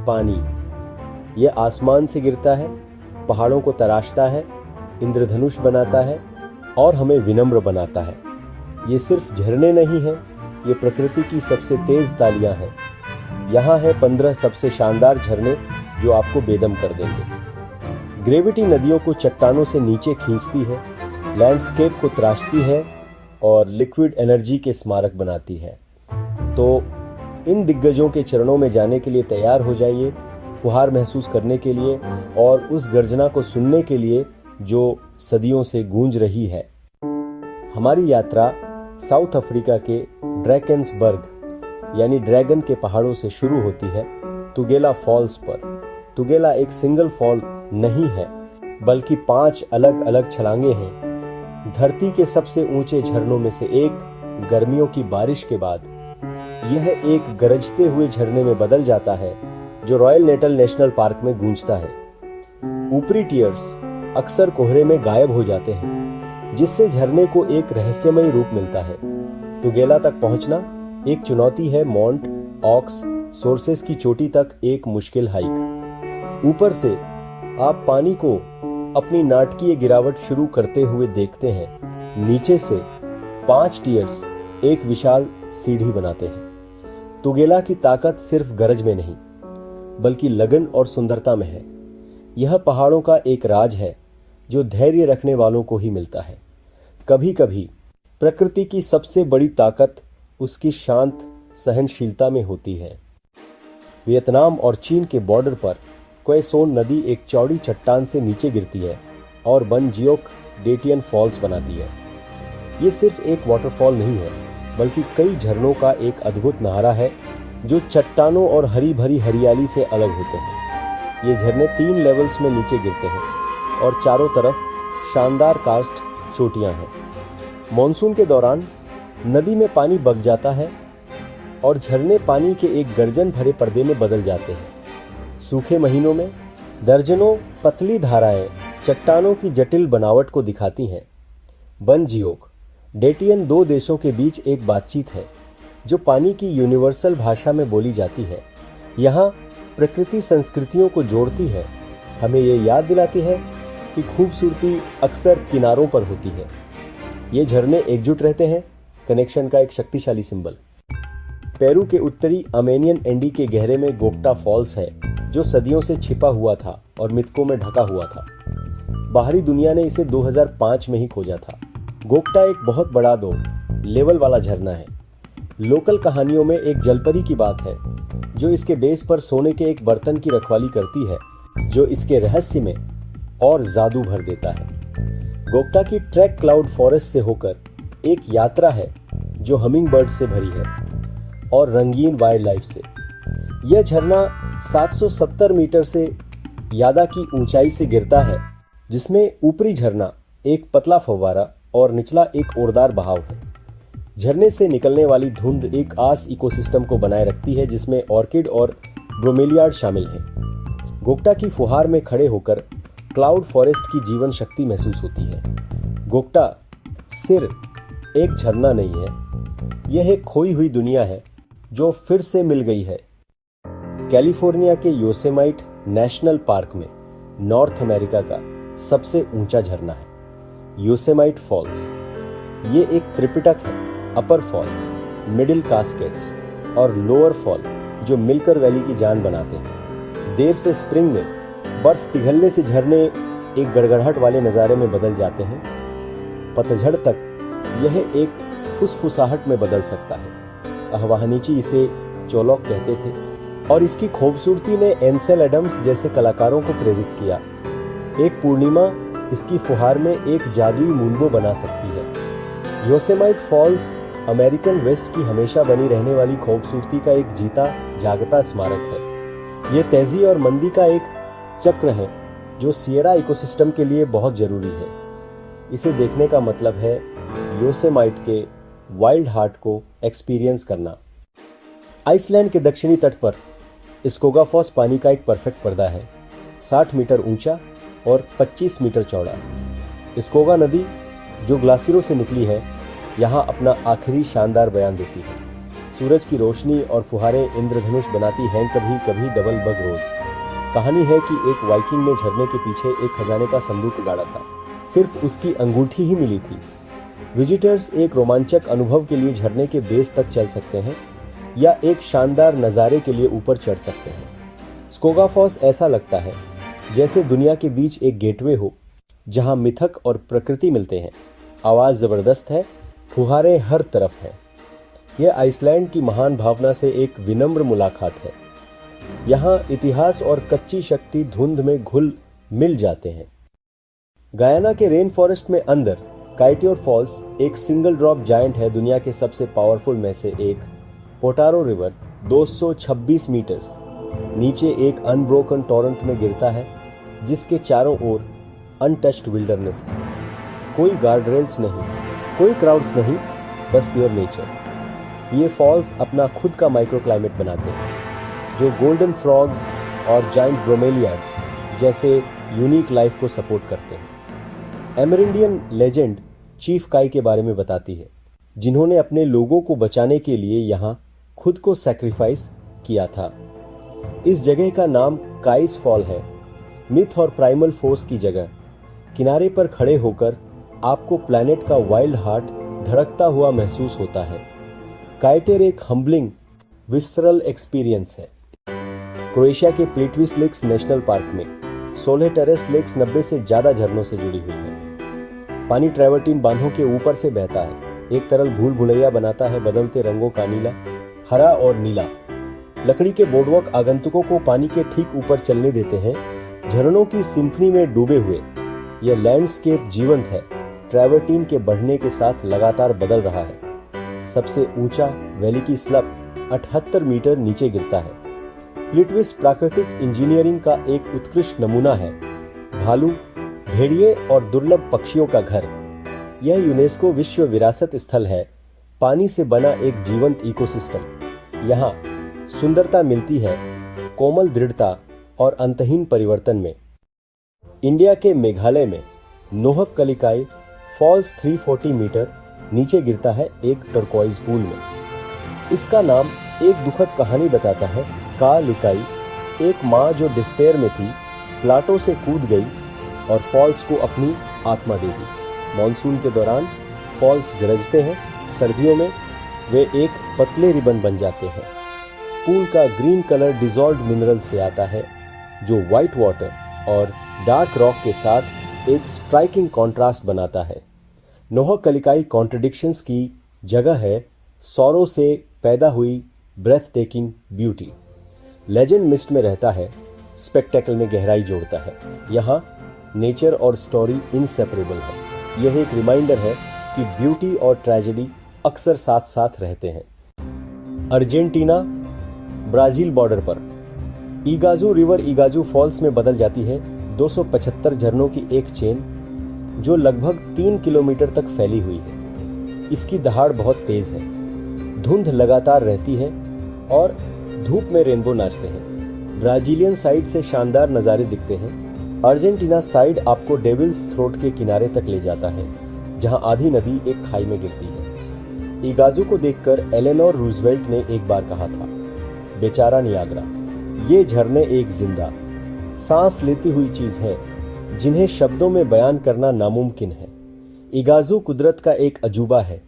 पानी, यह आसमान से गिरता है, पहाड़ों को तराशता है, इंद्रधनुष बनाता है और हमें विनम्र बनाता है। ये सिर्फ झरने नहीं हैं, ये प्रकृति की सबसे तेज तालियां हैं। यहाँ है 15 सबसे शानदार झरने जो आपको बेदम कर देंगे। ग्रेविटी नदियों को चट्टानों से नीचे खींचती है, लैंडस्केप को तराशती है और लिक्विड एनर्जी के स्मारक बनाती है। तो इन दिग्गजों के चरणों में जाने के लिए तैयार हो जाइए, फुहार महसूस करने के लिए और उस गर्जना को सुनने के लिए जो सदियों से गूंज रही है। हमारी यात्रा साउथ अफ्रीका के ड्रैकेंसबर्ग यानी ड्रैगन के पहाड़ों से शुरू होती है तुगेला फॉल्स पर। तुगेला एक सिंगल फॉल नहीं है, बल्कि 5 अलग अलग छलांगे हैं। धरती के सबसे ऊंचे झरनों में से एक, गर्मियों की बारिश के बाद यह एक गरजते हुए झरने में बदल जाता है जो रॉयल नेटल नेशनल पार्क में गूंजता है। ऊपरी टियर्स अक्सर कोहरे में गायब हो जाते हैं, जिससे झरने को एक रहस्यमय रूप मिलता है। तुगेला तक पहुंचना एक चुनौती है। माउंट ऑक्स सोर्सेस की चोटी तक एक मुश्किल हाइक। ऊपर से आप पानी को अपनी नाटकीय गिरावट शुरू करते हुए देखते हैं। नीचे से 5 टियर्स एक विशाल सीढ़ी बनाते हैं। तुगेला की ताकत सिर्फ गरज में नहीं, बल्कि लगन और सुंदरता में है। यह पहाड़ों का एक राज है जो धैर्य रखने वालों को ही मिलता है। कभी कभी प्रकृति की सबसे बड़ी ताकत उसकी शांत सहनशीलता में होती है। वियतनाम और चीन के बॉर्डर पर क्वेसोन नदी एक चौड़ी चट्टान से नीचे गिरती है और बन जियोक डेटियन फॉल्स बनाती है। ये सिर्फ एक वाटरफॉल नहीं है, बल्कि कई झरनों का एक अद्भुत नजारा है जो चट्टानों और हरी भरी हरियाली से अलग होते हैं। ये झरने 3 लेवल्स में नीचे गिरते हैं और चारों तरफ शानदार कार्स्ट चोटियां हैं। मॉनसून के दौरान नदी में पानी बग जाता है और झरने पानी के एक गर्जन भरे पर्दे में बदल जाते हैं। सूखे महीनों में दर्जनों पतली धाराएं चट्टानों की जटिल बनावट को दिखाती हैं। बन जियोक डेटियन 2 देशों के बीच एक बातचीत है जो पानी की यूनिवर्सल भाषा में बोली जाती है। यहाँ प्रकृति संस्कृतियों को जोड़ती है, हमें ये याद दिलाती है कि खूबसूरती अक्सर किनारों पर होती है। ये झरने एकजुट रहते हैं, कनेक्शन का एक शक्तिशाली सिंबल। पेरू के उत्तरी अमेनियन एंडी के गहरे में गोक्टा फॉल्स है जो सदियों से छिपा हुआ था और मिथकों में ढका हुआ था। बाहरी दुनिया ने इसे 2005 में ही खोजा था। गोक्टा एक बहुत बड़ा 2 लेवल वाला झरना है। लोकल कहानियों में एक जलपरी की बात है जो इसके बेस पर सोने के एक बर्तन की रखवाली करती है, जो इसके रहस्य में और जादू भर देता है। गोक्टा की ट्रैक क्लाउड फॉरेस्ट से होकर एक यात्रा है जो हमिंग बर्ड से भरी है और रंगीन वाइल्ड लाइफ से। यह झरना 770 मीटर से ज्यादा की ऊंचाई से गिरता है, जिसमें ऊपरी झरना एक पतला फव्वारा और निचला एक ओरदार बहाव है। झरने से निकलने वाली धुंध एक आस इकोसिस्टम को बनाए रखती है जिसमें ऑर्किड और ब्रोमेलियार्ड शामिल हैं। गोक्टा की फुहार में खड़े होकर क्लाउड फॉरेस्ट की जीवन शक्ति महसूस होती है। गोक्टा सिर्फ एक झरना नहीं है, यह एक खोई हुई दुनिया है जो फिर से मिल गई है। कैलिफोर्निया के योसेमाइट नेशनल पार्क में नॉर्थ अमेरिका का सबसे ऊंचा झरना है योसेमाइट फॉल्स। ये एक त्रिपिटक है, अपर फॉल, मिडिल कास्केट्स और लोअर फॉल जो मिलकर वैली की जान बनाते हैं। देर से स्प्रिंग में बर्फ पिघलने से झरने एक गड़गड़ाहट वाले नज़ारे में बदल जाते हैं। पतझड़ तक यह एक फुसफुसाहट में बदल सकता है। अहवाहनीची इसे चोलॉक कहते थे और इसकी खूबसूरती ने एंसेल एडम्स जैसे कलाकारों को प्रेरित किया। एक पूर्णिमा इसकी फुहार में एक जादुई मूनबो बना सकती है। योसेमाइट फॉल्स अमेरिकन वेस्ट की हमेशा बनी रहने वाली खूबसूरती का एक जीता जागता स्मारक है। यह तेजी और मंदी का एक चक्र है जो सियरा इकोसिस्टम के लिए बहुत जरूरी है। इसे देखने का मतलब है योसेमाइट के वाइल्ड हार्ट को एक्सपीरियंस करना। आइसलैंड के दक्षिणी तट पर स्कोगाफॉस पानी का एक परफेक्ट पर्दा है, 60 मीटर ऊंचा और 25 मीटर चौड़ा। स्कोगा नदी जो ग्लासियरों से निकली है, यहाँ अपना आखिरी शानदार बयान देती है। सूरज की रोशनी और फुहारें इंद्रधनुष बनाती हैं कभी कभी डबल बग रोज। कहानी है कि एक वाइकिंग ने झरने के पीछे एक खजाने का संदूक गाड़ा था। सिर्फ उसकी अंगूठी ही मिली थी। विजिटर्स एक रोमांचक अनुभव के लिए झरने के बेस तक चल सकते हैं या एक शानदार नज़ारे के लिए ऊपर चढ़ सकते हैं। स्कोगाफॉस ऐसा लगता है जैसे दुनिया के बीच एक गेटवे हो जहां मिथक और प्रकृति मिलते हैं। आवाज़ ज़बरदस्त है, फुहारें हर तरफ है। यह आइसलैंड की महान भावना से एक विनम्र मुलाकात है। यहाँ इतिहास और कच्ची शक्ति धुंध में घुल मिल जाते हैं। गयाना के रेन फॉरेस्ट में अंदर काइटियोर फॉल्स एक सिंगल ड्रॉप जायंट है। दुनिया के सबसे पावरफुल में से एक। पोटारो रिवर 226 मीटर्स नीचे एक अनब्रोकन टॉरेंट में गिरता है जिसके चारों ओर अनटच्ड विल्डरनेस है। कोई गार्डरेल्स नहीं, कोई क्राउड्स नहीं, बस प्योर नेचर। ये फॉल्स अपना खुद का माइक्रो क्लाइमेट बनाते हैं जो गोल्डन फ्रॉग्स और जाइंट ब्रोमेलियाड्स जैसे यूनिक लाइफ को सपोर्ट करते हैं। एमरिंडियन लेजेंड चीफ काई के बारे में बताती है जिन्होंने अपने लोगों को बचाने के लिए यहाँ खुद को सैक्रिफाइस किया था। इस जगह का नाम काइस फॉल है। मिथ और प्राइमल फोर्स की जगह किनारे पर खड़े होकर आपको प्लैनेट का वाइल्ड हार्ट धड़कता हुआ महसूस होता है। काइटेर एक हम्बलिंग विसरल एक्सपीरियंस है। क्रोएशिया के प्लिट्विस लेक्स नेशनल पार्क में 16 टेरेस्ट लेक्स 90 से ज्यादा झरनों से जुड़ी हुई है। पानी ट्रैवर्टीन बांधों के ऊपर से बहता है। एक तरल भूल भुलैया बनाता है, बदलते रंगों का नीला, हरा और नीला। लकड़ी के बोर्डवॉक आगंतुकों को पानी के ठीक ऊपर चलने देते हैं। झरनों की सिम्फनी में डूबे हुए यह लैंडस्केप जीवंत है। ट्रैवर्टीन के बढ़ने के साथ लगातार बदल रहा है। सबसे ऊंचा वैली की स्लप 78 मीटर नीचे गिरता है। प्लिट्विस प्राकृतिक इंजीनियरिंग का एक उत्कृष्ट नमूना है। भालू, भेड़िए और दुर्लभ पक्षियों का घर। यह यूनेस्को विश्व विरासत स्थल है। पानी से बना एक जीवंत इकोसिस्टम। यहाँ सुंदरता मिलती है कोमल दृढ़ता और अंतहीन परिवर्तन में। इंडिया के मेघालय में नोहक कलिकाई फॉल्स 340 मीटर नीचे गिरता है एक टर्कोइज पूल में। इसका नाम एक दुखद कहानी बताता है। का लिकाई, एक माँ जो डिस्पेयर में थी, प्लाटो से कूद गई और फॉल्स को अपनी आत्मा दे दी। मॉनसून के दौरान फॉल्स गरजते हैं। सर्दियों में वे एक पतले रिबन बन जाते हैं। पूल का ग्रीन कलर डिसॉल्व्ड मिनरल से आता है जो व्हाइट वाटर और डार्क रॉक के साथ एक स्ट्राइकिंग कॉन्ट्रास्ट बनाता है। नोहक कलिकाई कॉन्ट्रडिक्शंस की जगह है, सौरों से पैदा हुई breathtaking beauty. Legend mist में रहता है, स्पेक्टेकल में गहराई जोड़ता है। यहाँ नेचर और स्टोरी इनसेपरेबल है। यह एक रिमाइंडर है कि ब्यूटी और ट्रेजेडी अक्सर साथ साथ रहते हैं। अर्जेंटीना ब्राजील बॉर्डर पर इगाजू रिवर इगाजू फॉल्स में बदल जाती है 275 झरनों की एक चेन जो लगभग 3 किलोमीटर तक फैली हुई है। इसकी दहाड़ बहुत तेज है। धुंध लगातार रहती है और धूप में रेनबो नाचते हैं। ब्राजीलियन साइड से शानदार नज़ारे दिखते हैं। अर्जेंटीना साइड आपको डेविल्स थ्रोट के किनारे तक ले जाता है जहां आधी नदी एक खाई में गिरती है। इगाजू को देखकर एलेनोर रूजवेल्ट ने एक बार कहा था, बेचारा नियाग्रा, ये झरने एक जिंदा सांस लेती हुई चीज है जिन्हें शब्दों में बयान करना नामुमकिन है। इगाजू कुदरत का एक अजूबा है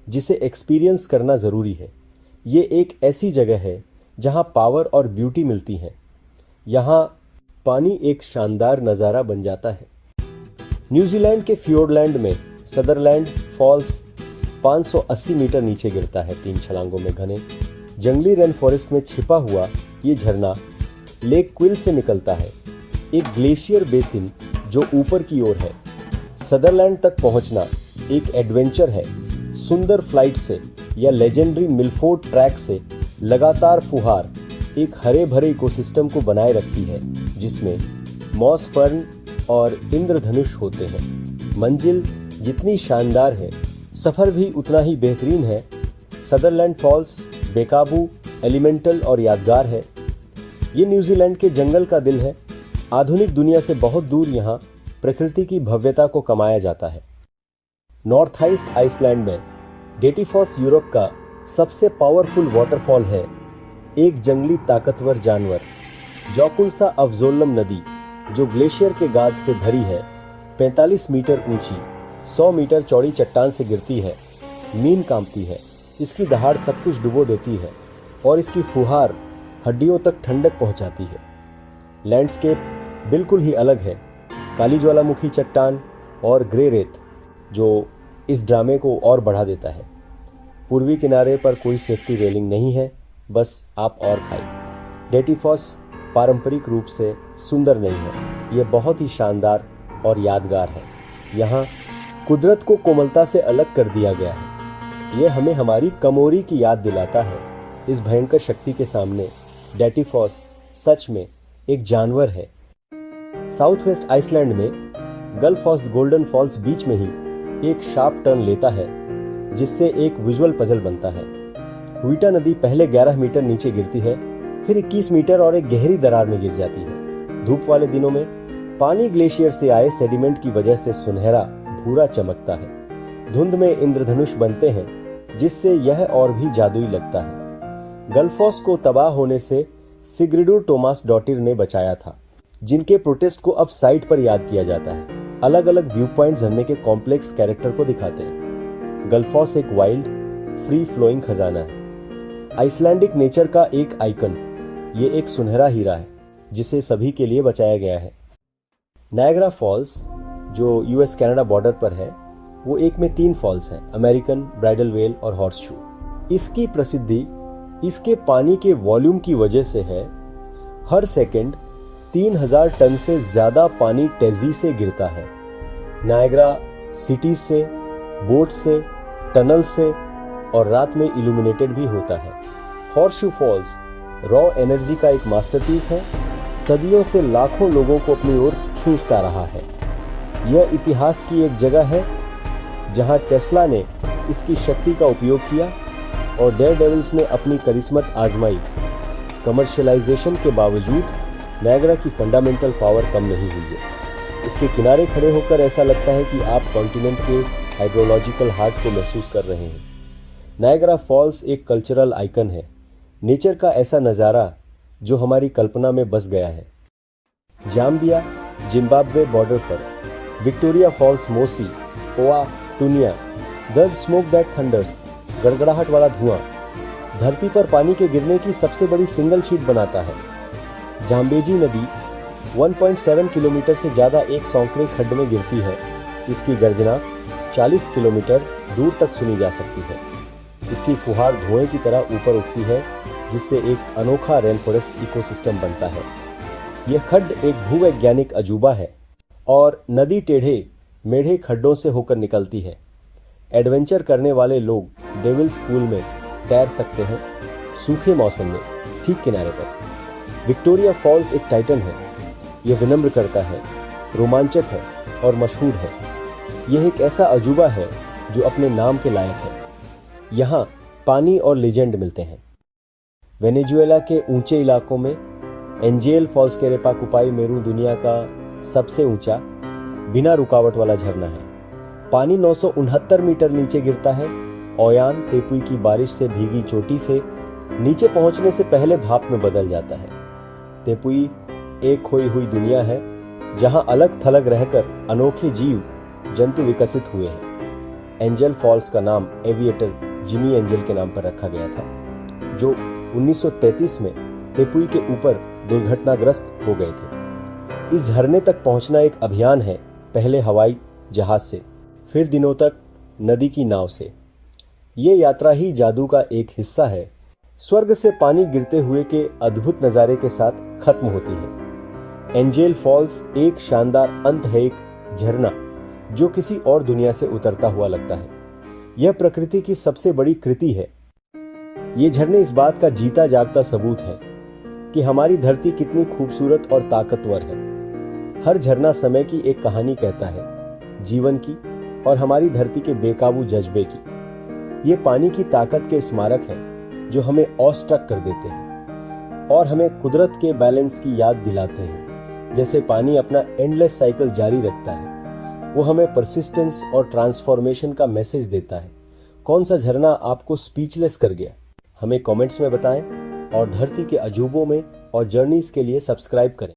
जिसे एक्सपीरियंस करना जरूरी है। ये एक ऐसी जगह है जहां पावर और ब्यूटी मिलती है। यहाँ पानी एक शानदार नज़ारा बन जाता है। न्यूजीलैंड के फ्योर्डलैंड में सदरलैंड फॉल्स 580 मीटर नीचे गिरता है। 3 छलांगों में घने जंगली रेन फॉरेस्ट में छिपा हुआ ये झरना लेक क्विल से निकलता है, एक ग्लेशियर बेसिन जो ऊपर की ओर है। सदरलैंड तक पहुंचना एक एडवेंचर है। सुंदर फ्लाइट से या लेजेंडरी मिलफोर्ड ट्रैक से लगातार फुहार एक हरे भरे इकोसिस्टम को बनाए रखती है जिसमें मॉस फर्न और इंद्रधनुष होते हैं। मंजिल जितनी शानदार है, सफर भी उतना ही बेहतरीन है। सदरलैंड फॉल्स बेकाबू, एलिमेंटल और यादगार है। ये न्यूजीलैंड के जंगल का दिल है। आधुनिक दुनिया से बहुत दूर यहाँ प्रकृति की भव्यता को कमाया जाता है। नॉर्थ ईस्ट आइसलैंड में डेटिफॉस यूरोप का सबसे पावरफुल वाटरफॉल है एक जंगली ताकतवर जानवर जौकुल्सा अफजोलम नदी, जो ग्लेशियर के गाद से भरी है, 45 मीटर ऊंची, 100 मीटर चौड़ी चट्टान से गिरती है। मीन कांपती है, इसकी दहाड़ सब कुछ डुबो देती है और इसकी फुहार हड्डियों तक ठंडक पहुंचाती है। लैंडस्केप बिल्कुल ही अलग है, काली ज्वालामुखी चट्टान और ग्रे रेत, जो इस ड्रामे को और बढ़ा देता है। पूर्वी किनारे पर कोई सेफ्टी रेलिंग नहीं है, बस आप और खाई। डेटिफॉस पारंपरिक रूप से सुंदर नहीं है, यह बहुत ही शानदार और यादगार है। यहाँ कुदरत को कोमलता से अलग कर दिया गया है। यह हमें हमारी कमोरी की याद दिलाता है। इस भयंकर शक्ति के सामने डेटिफॉस सच में एक जानवर है। साउथ वेस्ट आइसलैंड में गल्फ ऑफ गोल्डन फॉल्स बीच में ही एक शार्प टर्न लेता है, जिससे एक विजुअल पजल बनता है। हुईटा नदी पहले 11 मीटर नीचे गिरती है, फिर 21 मीटर और एक गहरी दरार में गिर जाती है। धूप वाले दिनों में पानी ग्लेशियर से आए सेडिमेंट की वजह से सुनहरा भूरा चमकता है। धुंध में इंद्रधनुष बनते हैं, जिससे यह और भी जादुई लगता है। गल्फॉस को तबाह होने से सिग्रिडुर टोमास डॉटिर ने बचाया था, जिनके प्रोटेस्ट को अब साइट पर याद किया जाता है। अलग अलग व्यू पॉइंट झरने के कॉम्प्लेक्स कैरेक्टर को दिखाते हैं। गल्फॉस एक वाइल्ड फ्री फ्लोइंग खजाना है, आइसलैंडिक नेचर का एक आइकन। ये एक सुनहरा हीरा है जिसे सभी के लिए बचाया गया है। नायग्रा फॉल्स, जो यूएस कनाडा बॉर्डर पर है, वो एक में 3 फॉल्स हैं, अमेरिकन, ब्राइडल वेल और हॉर्स शू। इसकी प्रसिद्धि इसके पानी के वॉल्यूम की वजह से है। हर सेकंड 3000 टन से ज्यादा पानी टेजी से गिरता है। नायग्रा सिटीज से, बोट से, टनल से और रात में इल्यूमिनेटेड भी होता है। हॉर्सशू फॉल्स रॉ एनर्जी का एक मास्टरपीस है, सदियों से लाखों लोगों को अपनी ओर खींचता रहा है। यह इतिहास की एक जगह है जहां टेस्ला ने इसकी शक्ति का उपयोग किया और डेयरडेविल्स ने अपनी करिश्मत आजमाई। कमर्शियलाइजेशन के बावजूद नायग्रा की फंडामेंटल पावर कम नहीं हुई है। इसके किनारे खड़े होकर ऐसा लगता है कि आप कॉन्टिनेंट के हाइड्रोलॉजिकल हार्ट को महसूस कर रहे हैं। नायग्रा फॉल्स एक कल्चरल आइकन है, नेचर का ऐसा नज़ारा जो हमारी कल्पना में बस गया है। जाम्बिया जिम्बाब्वे बॉर्डर पर विक्टोरिया फॉल्स, मोसी, ओआ टूनिया, द स्मोक दैट थंडर्स, गड़गड़ाहट वाला धुआं धरती पर पानी के गिरने की सबसे बड़ी सिंगल शीट बनाता है। जाम्बेजी नदी 1.7 किलोमीटर से ज्यादा एक सौंकड़े खड्ड में गिरती है। इसकी गर्जना 40 किलोमीटर दूर तक सुनी जा सकती है। इसकी फुहार धुएं की तरह ऊपर उठती है, जिससे एक अनोखा रेन फॉरेस्ट इकोसिस्टम बनता है। यह खड्ड एक भूवैज्ञानिक अजूबा है और नदी टेढ़े मेढ़े खड्डों से होकर निकलती है। एडवेंचर करने वाले लोग डेविल्स पूल में तैर सकते हैं, सूखे मौसम में ठीक किनारे पर। विक्टोरिया फॉल्स एक टाइटन है। यह विनम्र करता है, रोमांचक है और मशहूर है। यह एक ऐसा अजूबा है जो अपने नाम के लायक है। यहाँ पानी और लेजेंड मिलते हैं। वेनेजुएला के ऊंचे इलाकों में एंजेल फॉल्स के रेपाकुपाई मेरू दुनिया का सबसे ऊंचा बिना रुकावट वाला झरना है। पानी 969 मीटर नीचे गिरता है। ओयान तेपुई की बारिश से भीगी चोटी से नीचे पहुंचने से पहले भाप में बदल जाता है। तेपुई एक खोई हुई दुनिया है जहां अलग थलग रहकर अनोखे जीव जंतु विकसित हुए हैं। एंजल फॉल्स का नाम एविएटर जिमी एंजल के नाम पर रखा गया था, जो 1933 में तेपुई के ऊपर दुर्घटनाग्रस्त हो गए थे। इस झरने तक पहुंचना एक अभियान है, पहले हवाई जहाज से, फिर दिनों तक नदी की नाव से। ये यात्रा ही जादू का एक हिस्सा है। स्वर्ग से पानी गिरते हुए के अद्भुत नज़ारे के साथ खत्म होती है। एंजेल फॉल्स एक शानदार अंत है, एक झरना जो किसी और दुनिया से उतरता हुआ लगता है। यह प्रकृति की सबसे बड़ी कृति है। ये झरने इस बात का जीता जागता सबूत है कि हमारी धरती कितनी खूबसूरत और ताकतवर है। हर झरना समय की एक कहानी कहता है, जीवन की और हमारी धरती के बेकाबू जज्बे की। ये पानी की ताकत के स्मारक हैं जो हमें ऑस्ट्रक कर देते हैं और हमें कुदरत के बैलेंस की याद दिलाते हैं। जैसे पानी अपना एंडलेस साइकिल जारी रखता है, वो हमें परसिस्टेंस और ट्रांसफॉर्मेशन का मैसेज देता है। कौन सा झरना आपको स्पीचलेस कर गया? हमें कमेंट्स में बताएं और धरती के अजूबों में और जर्नीज के लिए सब्सक्राइब करें।